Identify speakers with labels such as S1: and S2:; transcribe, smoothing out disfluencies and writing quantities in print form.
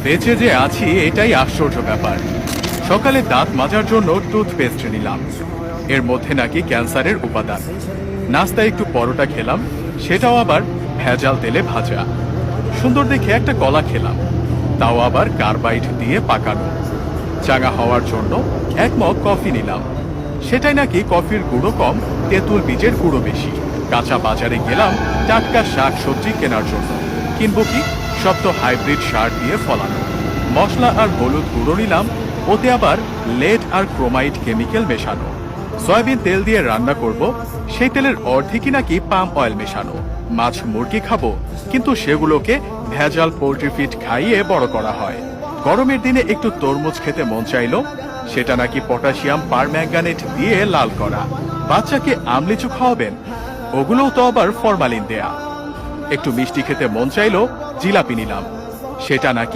S1: বেঁচে যে আছি এটাই আশ্চর্য ব্যাপার। সকালে দাঁত মাজার জন্য টুথপেস্ট নিলাম, এর মধ্যে নাকি ক্যান্সারের উপাদান। নাস্তায় একটু পরোটা খেলাম, সেটাও আবার ভেজাল তেলে ভাজা। সুন্দর দেখে একটা কলা খেলাম, তাও আবার কার্বাইড দিয়ে পাকানো। চাঙা হওয়ার জন্য এক মগ কফি নিলাম, সেটাই নাকি কফির গুঁড়ো কম, তেঁতুল বীজের গুঁড়ো বেশি। কাঁচা বাজারে গেলাম টাটকা শাক সবজি কেনার জন্য, কিনবো কি, সব তো হাইব্রিড সার দিয়ে ফলানো। মশলা আর হলুদ গুঁড়ো নিলাম, ওতে আবার লেড আর ক্রোমাইড কেমিক্যাল মেশানো। সয়াবিন তেল দিয়ে রান্না করব, সেই তেলের অর্ধেকই নাকি পাম অয়েল মেশানো। মাছ মুরগি খাবো, কিন্তু সেগুলোকে ভেজাল পোল্ট্রি ফিড খাইয়ে বড় করা হয়। গরমের দিনে একটু তরমুজ খেতে মন চাইলো, সেটা নাকি পটাশিয়াম পারম্যাঙ্গানেট দিয়ে লাল করা। বাচ্চাকে আমলিচু খাওয়াবেন, ওগুলোও তো আবার ফরমালিন দেয়া। একটু মিষ্টি খেতে মন চাইলো, জিলাপি নিলাম, সেটা নাকি